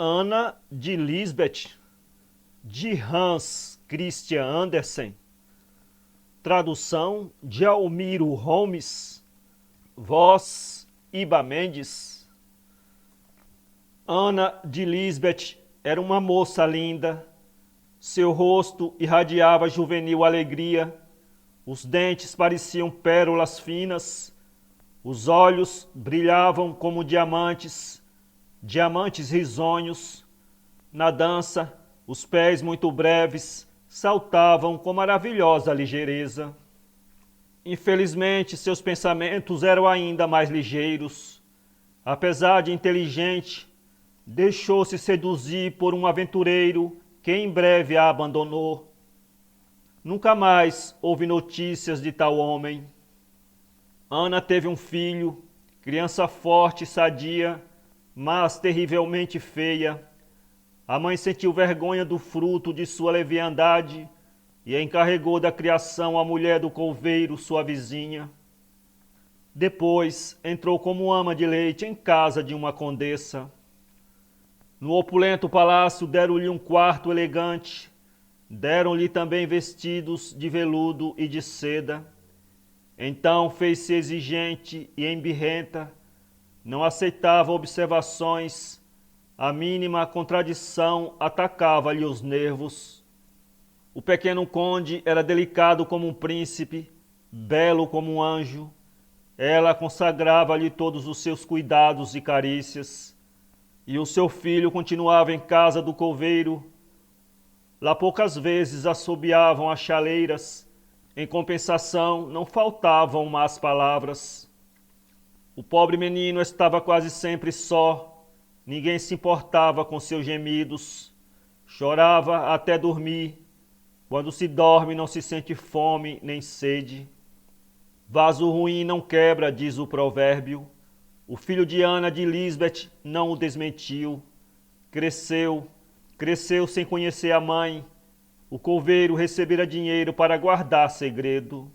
Anna de Lisbeth, de Hans Christian Andersen, tradução de Almiro Holmes, voz Iba Mendes. Anna de Lisbeth era uma moça linda, seu rosto irradiava juvenil alegria, os dentes pareciam pérolas finas, os olhos brilhavam como diamantes, diamantes risonhos. Na dança, os pés muito breves saltavam com maravilhosa ligeireza. Infelizmente, seus pensamentos eram ainda mais ligeiros. Apesar de inteligente, deixou-se seduzir por um aventureiro que em breve a abandonou. Nunca mais houve notícias de tal homem. Ana teve um filho, criança forte e sadia, mas terrivelmente feia. A mãe sentiu vergonha do fruto de sua leviandade e encarregou da criação a mulher do couveiro, sua vizinha. Depois entrou como ama de leite em casa de uma condessa. No opulento palácio deram-lhe um quarto elegante, deram-lhe também vestidos de veludo e de seda. Então fez-se exigente e embirrenta, não aceitava observações, a mínima contradição atacava-lhe os nervos. O pequeno conde era delicado como um príncipe, belo como um anjo. Ela consagrava-lhe todos os seus cuidados e carícias. E o seu filho continuava em casa do couveiro. Lá poucas vezes assobiavam as chaleiras. Em compensação, não faltavam más palavras. O pobre menino estava quase sempre só. Ninguém se importava com seus gemidos. Chorava até dormir. Quando se dorme não se sente fome nem sede. Vaso ruim não quebra, diz o provérbio. O filho de Anna de Lisbeth não o desmentiu. Cresceu sem conhecer a mãe. O couveiro recebera dinheiro para guardar segredo.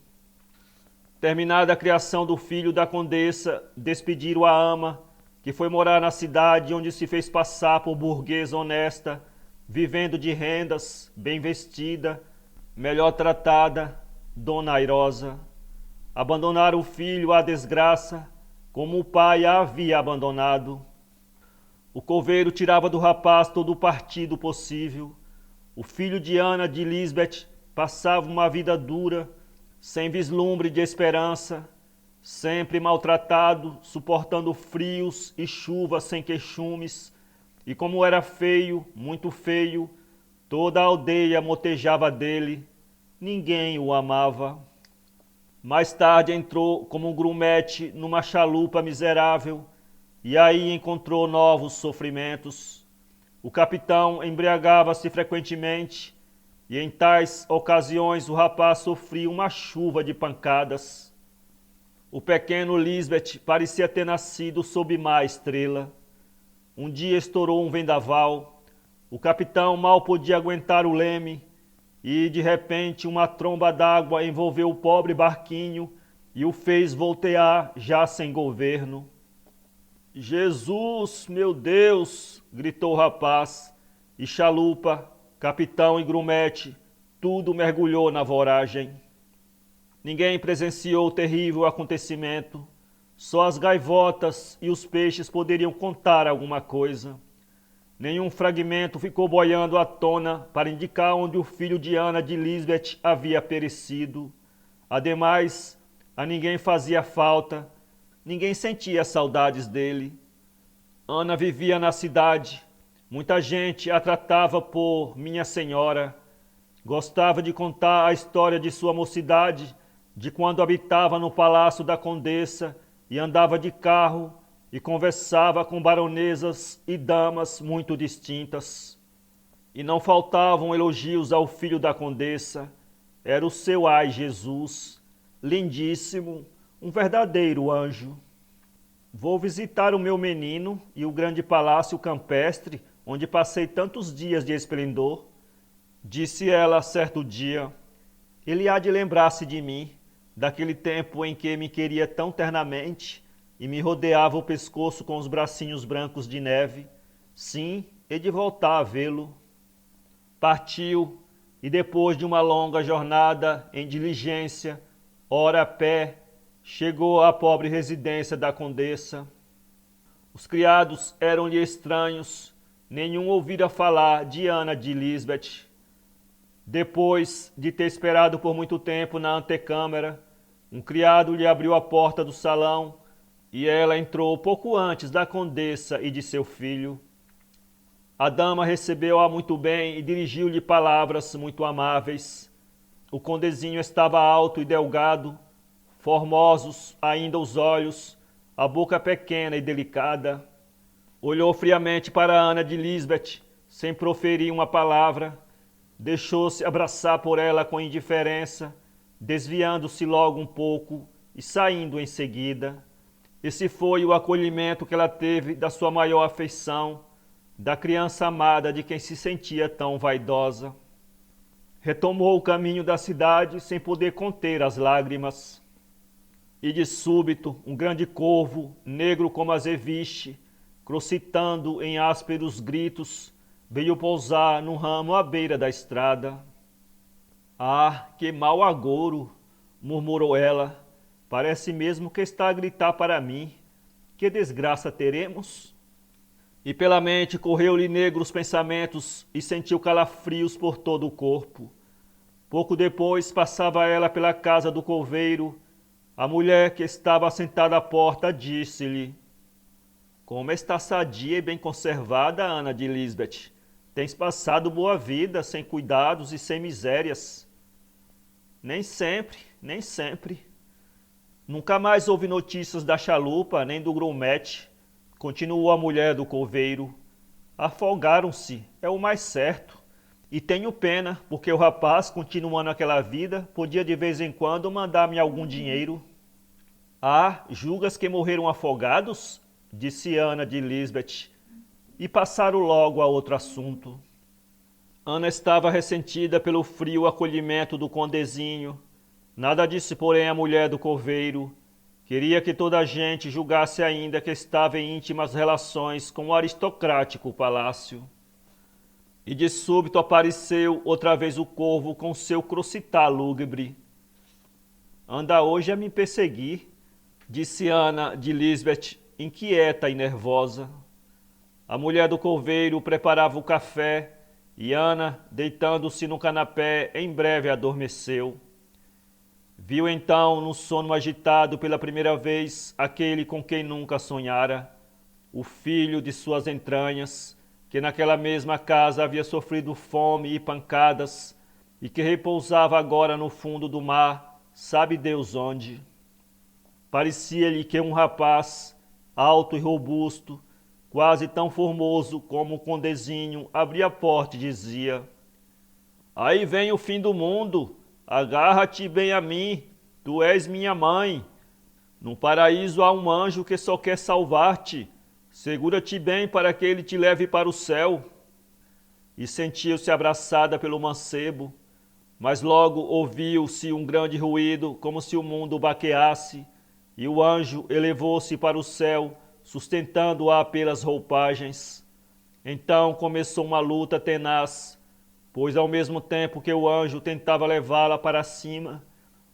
Terminada a criação do filho da condessa, despediram a ama, que foi morar na cidade onde se fez passar por burguesa honesta, vivendo de rendas, bem vestida, melhor tratada, dona airosa. Abandonaram o filho à desgraça, como o pai a havia abandonado. O couveiro tirava do rapaz todo o partido possível. O filho de Anna de Lisbeth passava uma vida dura, sem vislumbre de esperança, sempre maltratado, suportando frios e chuvas sem queixumes, e como era feio, muito feio, toda a aldeia motejava dele, ninguém o amava. Mais tarde entrou como um grumete numa chalupa miserável, e aí encontrou novos sofrimentos. O capitão embriagava-se frequentemente, e em tais ocasiões o rapaz sofria uma chuva de pancadas. O pequeno Lisbeth parecia ter nascido sob má estrela. Um dia estourou um vendaval, o capitão mal podia aguentar o leme, e de repente uma tromba d'água envolveu o pobre barquinho e o fez voltear já sem governo. Jesus, meu Deus! Gritou o rapaz, e chalupa, capitão e grumete, tudo mergulhou na voragem. Ninguém presenciou o terrível acontecimento, só as gaivotas e os peixes poderiam contar alguma coisa. Nenhum fragmento ficou boiando à tona para indicar onde o filho de Anna de Lisbeth havia perecido. Ademais, a ninguém fazia falta, ninguém sentia saudades dele. Ana vivia na cidade, muita gente a tratava por minha senhora. Gostava de contar a história de sua mocidade, de quando habitava no palácio da condessa e andava de carro e conversava com baronesas e damas muito distintas. E não faltavam elogios ao filho da condessa. Era o seu ai Jesus, lindíssimo, um verdadeiro anjo. Vou visitar o meu menino e o grande palácio campestre, onde passei tantos dias de esplendor, disse ela certo dia. Ele há de lembrar-se de mim, daquele tempo em que me queria tão ternamente e me rodeava o pescoço com os bracinhos brancos de neve. Sim, e de voltar a vê-lo. Partiu e depois de uma longa jornada em diligência, ora a pé, chegou à pobre residência da condessa. Os criados eram-lhe estranhos, nenhum ouvira falar de Ana de Lisbeth. Depois de ter esperado por muito tempo na antecâmara, um criado lhe abriu a porta do salão e ela entrou pouco antes da condessa e de seu filho. A dama recebeu-a muito bem e dirigiu-lhe palavras muito amáveis. O condezinho estava alto e delgado, formosos ainda os olhos, a boca pequena e delicada. Olhou friamente para Ana de Lisbeth, sem proferir uma palavra. Deixou-se abraçar por ela com indiferença, desviando-se logo um pouco e saindo em seguida. Esse foi o acolhimento que ela teve da sua maior afeição, da criança amada de quem se sentia tão vaidosa. Retomou o caminho da cidade sem poder conter as lágrimas. E de súbito, um grande corvo, negro como azeviche, crocitando em ásperos gritos, veio pousar num ramo à beira da estrada. Ah, que mau agouro, murmurou ela, parece mesmo que está a gritar para mim. Que desgraça teremos? E pela mente correu-lhe negros pensamentos e sentiu calafrios por todo o corpo. Pouco depois passava ela pela casa do coveiro. A mulher que estava sentada à porta disse-lhe: Como está sadia e bem conservada, Ana de Lisbeth. Tens passado boa vida, sem cuidados e sem misérias. Nem sempre, nem sempre. Nunca mais houve notícias da chalupa, nem do grumete, continuou a mulher do coveiro. Afogaram-se, é o mais certo. E tenho pena, porque o rapaz, continuando aquela vida, podia de vez em quando mandar-me algum dinheiro. Ah, julgas que morreram afogados? Disse Ana de Lisbeth, e passaram logo a outro assunto. Ana estava ressentida pelo frio acolhimento do condezinho. Nada disse, porém, a mulher do coveiro. Queria que toda a gente julgasse ainda que estava em íntimas relações com o aristocrático palácio. E de súbito apareceu outra vez o corvo com seu crocitar lúgubre. Anda hoje a me perseguir, disse Ana de Lisbeth, inquieta e nervosa. A mulher do coveiro preparava o café e Ana, deitando-se no canapé, em breve adormeceu. Viu então, no sono agitado pela primeira vez, aquele com quem nunca sonhara, o filho de suas entranhas, que naquela mesma casa havia sofrido fome e pancadas e que repousava agora no fundo do mar, sabe Deus onde. Parecia-lhe que um rapaz, alto e robusto, quase tão formoso como o condezinho, abria a porta e dizia: Aí vem o fim do mundo, agarra-te bem a mim, tu és minha mãe. No paraíso há um anjo que só quer salvar-te, segura-te bem para que ele te leve para o céu. E sentiu-se abraçada pelo mancebo, mas logo ouviu-se um grande ruído, como se o mundo baqueasse, e o anjo elevou-se para o céu, sustentando-a pelas roupagens. Então começou uma luta tenaz, pois ao mesmo tempo que o anjo tentava levá-la para cima,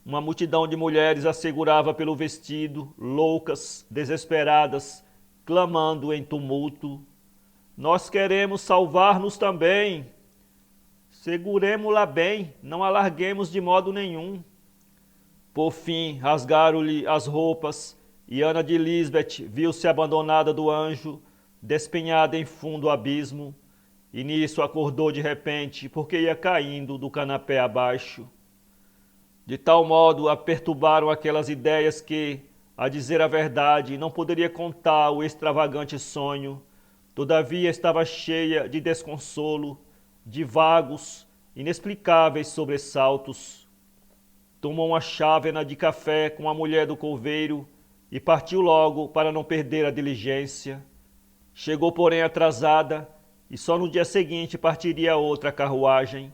uma multidão de mulheres a segurava pelo vestido, loucas, desesperadas, clamando em tumulto: Nós queremos salvar-nos também. Seguremo-la bem, não a larguemos de modo nenhum. Por fim, rasgaram-lhe as roupas, e Ana de Lisbeth viu-se abandonada do anjo, despenhada em fundo abismo, e nisso acordou de repente, porque ia caindo do canapé abaixo. De tal modo a perturbaram aquelas ideias que, a dizer a verdade, não poderia contar o extravagante sonho, todavia estava cheia de desconsolo, de vagos, inexplicáveis sobressaltos. Tomou uma chávena de café com a mulher do coveiro e partiu logo para não perder a diligência. Chegou, porém, atrasada e só no dia seguinte partiria outra carruagem.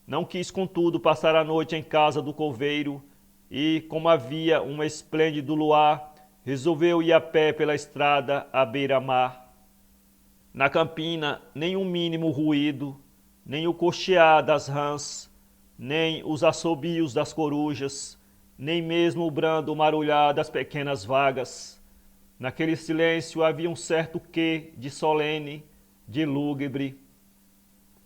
Não quis, contudo, passar a noite em casa do coveiro e, como havia um esplêndido luar, resolveu ir a pé pela estrada à beira-mar. Na campina, nem um mínimo ruído, nem o coxear das rãs, nem os assobios das corujas, nem mesmo o brando marulhar das pequenas vagas. Naquele silêncio havia um certo quê de solene, de lúgubre.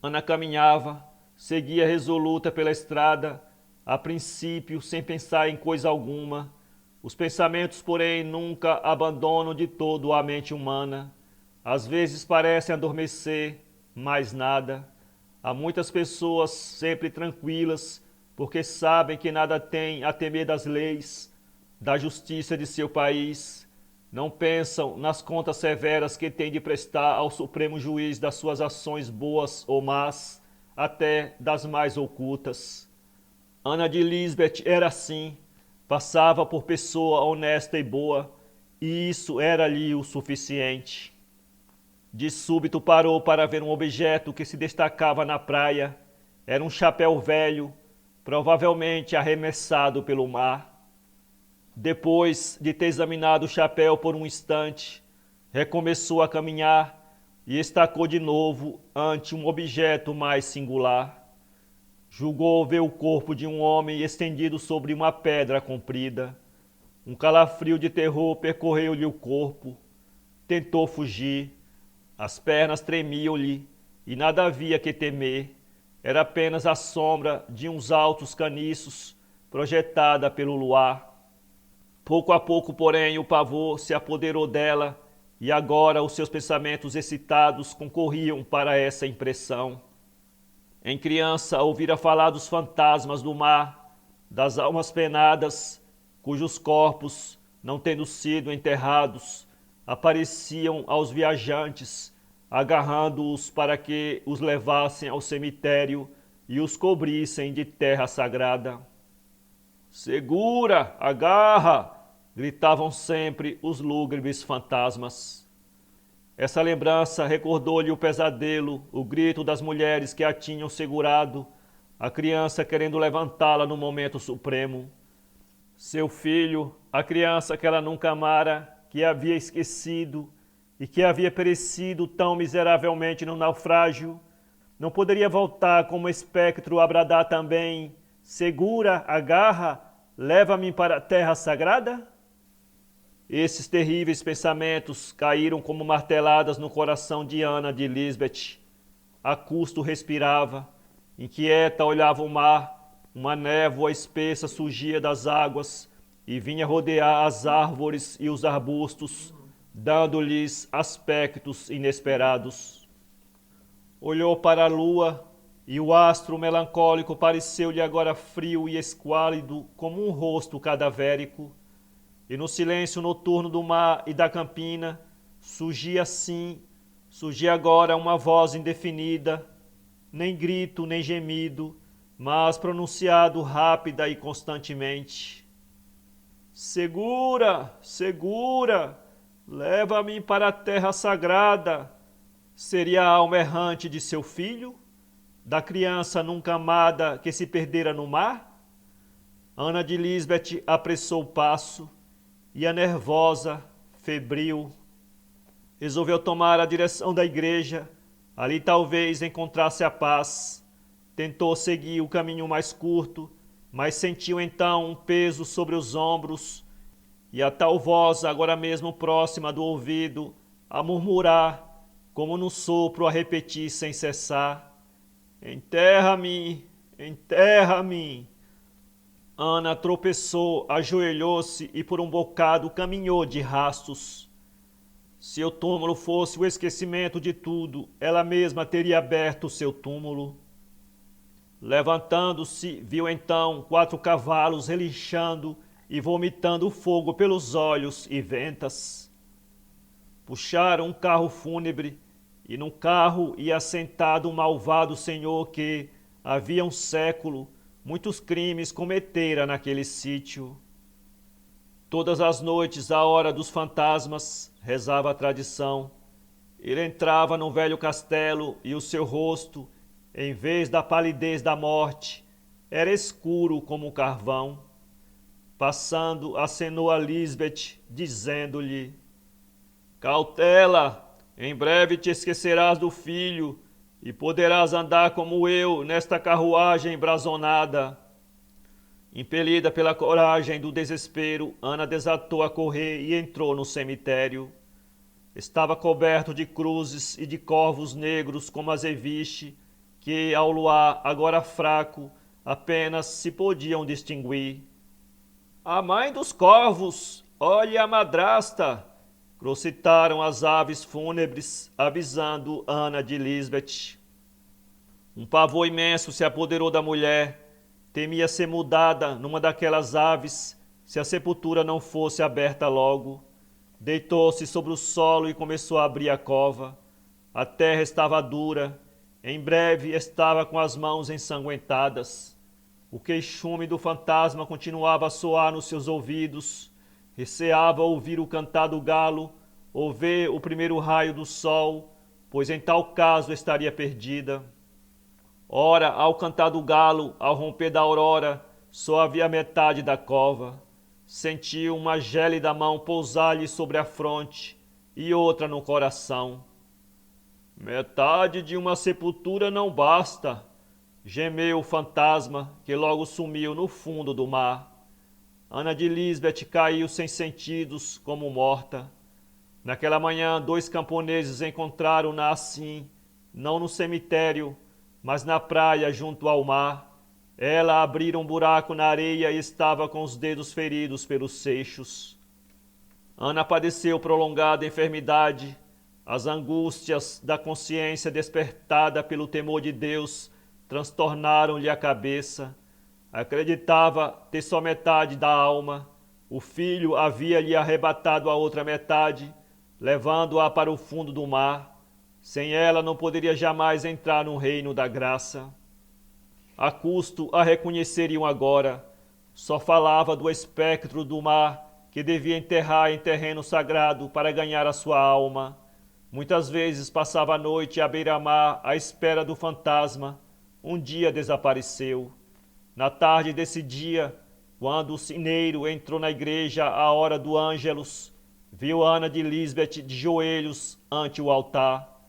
Ana caminhava, seguia resoluta pela estrada, a princípio sem pensar em coisa alguma. Os pensamentos, porém, nunca abandonam de todo a mente humana. Às vezes parecem adormecer, mas nada. Há muitas pessoas sempre tranquilas, porque sabem que nada têm a temer das leis, da justiça de seu país. Não pensam nas contas severas que têm de prestar ao Supremo Juiz das suas ações boas ou más, até das mais ocultas. Ana de Lisbeth era assim, passava por pessoa honesta e boa, e isso era-lhe o suficiente. De súbito parou para ver um objeto que se destacava na praia. Era um chapéu velho, provavelmente arremessado pelo mar. Depois de ter examinado o chapéu por um instante, recomeçou a caminhar e estacou de novo ante um objeto mais singular. Julgou ver o corpo de um homem estendido sobre uma pedra comprida. Um calafrio de terror percorreu-lhe o corpo. Tentou fugir. As pernas tremiam-lhe e nada havia que temer. Era apenas a sombra de uns altos caniços projetada pelo luar. Pouco a pouco, porém, o pavor se apoderou dela e agora os seus pensamentos excitados concorriam para essa impressão. Em criança, ouvira falar dos fantasmas do mar, das almas penadas, cujos corpos, não tendo sido enterrados, apareciam aos viajantes, agarrando-os para que os levassem ao cemitério e os cobrissem de terra sagrada. Segura, agarra! Gritavam sempre os lúgubres fantasmas. Essa lembrança recordou-lhe o pesadelo, o grito das mulheres que a tinham segurado, a criança querendo levantá-la no momento supremo. Seu filho, a criança que ela nunca amara, que havia esquecido e que havia perecido tão miseravelmente no naufrágio, não poderia voltar como espectro a bradar também: segura, agarra, leva-me para a terra sagrada? Esses terríveis pensamentos caíram como marteladas no coração de Ana de Lisbeth. A custo respirava, inquieta olhava o mar, uma névoa espessa surgia das águas e vinha rodear as árvores e os arbustos, dando-lhes aspectos inesperados. Olhou para a lua e o astro melancólico pareceu-lhe agora frio e esquálido como um rosto cadavérico. E no silêncio noturno do mar e da campina, surgia agora uma voz indefinida, nem grito, nem gemido, mas pronunciado rápida e constantemente. Segura, segura, leva-me para a terra sagrada. Seria a alma errante de seu filho? Da criança nunca amada que se perdera no mar? Ana de Lisbeth apressou o passo, e a nervosa, febril, resolveu tomar a direção da igreja. Ali talvez encontrasse a paz. Tentou seguir o caminho mais curto, mas sentiu então um peso sobre os ombros e a tal voz, agora mesmo próxima do ouvido, a murmurar, como num sopro a repetir sem cessar: enterra-me, enterra-me. Ana tropeçou, ajoelhou-se e por um bocado caminhou de rastos. Se o túmulo fosse o esquecimento de tudo, ela mesma teria aberto o seu túmulo. Levantando-se, viu então 4 cavalos relinchando e vomitando fogo pelos olhos e ventas. Puxaram um carro fúnebre e no carro ia sentado um malvado senhor que, havia um século, muitos crimes cometera naquele sítio. Todas as noites, à hora dos fantasmas, rezava a tradição, ele entrava no velho castelo e o seu rosto, em vez da palidez da morte, era escuro como um carvão. Passando, acenou a Lisbeth, dizendo-lhe: cautela, Em breve te esquecerás do filho e poderás andar como eu nesta carruagem brazonada. Impelida pela coragem do desespero, Ana desatou a correr e entrou no cemitério. Estava coberto de cruzes e de corvos negros como azeviche, que, ao luar, agora fraco, apenas se podiam distinguir. A mãe dos corvos, olhe a madrasta! Crocitaram as aves fúnebres, avisando Ana de Lisbeth. Um pavor imenso se apoderou da mulher. Temia ser mudada numa daquelas aves, se a sepultura não fosse aberta logo. Deitou-se sobre o solo e começou a abrir a cova. A terra estava dura. Em breve estava com as mãos ensanguentadas. O queixume do fantasma continuava a soar nos seus ouvidos. Receava ouvir o cantar do galo, ou ver o primeiro raio do sol, pois em tal caso estaria perdida. Ora, ao cantar do galo, ao romper da aurora, só havia metade da cova. Sentiu uma gélida mão pousar-lhe sobre a fronte e outra no coração. Metade de uma sepultura não basta, gemeu o fantasma, que logo sumiu no fundo do mar. Ana de Lisbeth caiu sem sentidos, como morta. Naquela manhã, 2 camponeses encontraram-na assim, não no cemitério, mas na praia junto ao mar. Ela abrira um buraco na areia e estava com os dedos feridos pelos seixos. Ana padeceu prolongada enfermidade. As angústias da consciência despertada pelo temor de Deus transtornaram-lhe a cabeça. Acreditava ter só metade da alma. O filho havia-lhe arrebatado a outra metade, levando-a para o fundo do mar. Sem ela não poderia jamais entrar no reino da graça. A custo a reconheceriam agora. Só falava do espectro do mar que devia enterrar em terreno sagrado para ganhar a sua alma. Muitas vezes passava a noite à beira-mar à espera do fantasma. Um dia desapareceu. Na tarde desse dia, quando o sineiro entrou na igreja à hora do Ângelus, viu Ana de Lisbeth de joelhos ante o altar.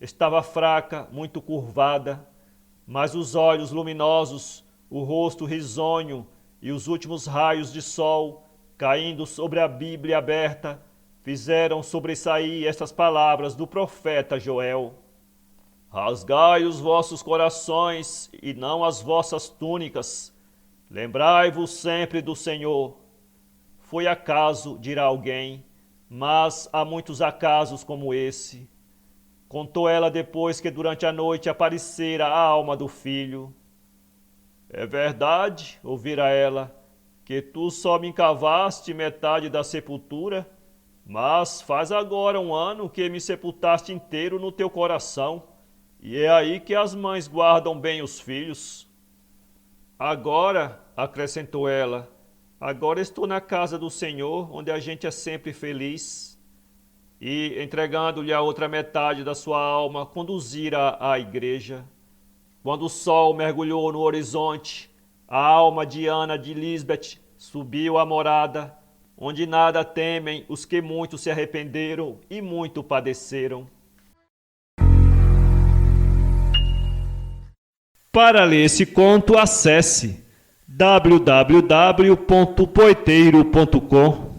Estava fraca, muito curvada, mas os olhos luminosos, o rosto risonho e os últimos raios de sol, caindo sobre a Bíblia aberta, fizeram sobressair estas palavras do profeta Joel. Rasgai os vossos corações e não as vossas túnicas. Lembrai-vos sempre do Senhor. Foi acaso, dirá alguém, mas há muitos acasos como esse. Contou ela depois que durante a noite aparecera a alma do filho. É verdade, ouvira ela, que tu só me encavaste metade da sepultura, mas faz agora 1 ano que me sepultaste inteiro no teu coração. E é aí que as mães guardam bem os filhos. Agora, acrescentou ela, agora estou na casa do Senhor, onde a gente é sempre feliz. E, entregando-lhe a outra metade da sua alma, conduzira à igreja. Quando o sol mergulhou no horizonte, a alma de Ana de Lisbeth subiu à morada, onde nada temem os que muito se arrependeram e muito padeceram. Para ler esse conto, acesse www.poeteiro.com.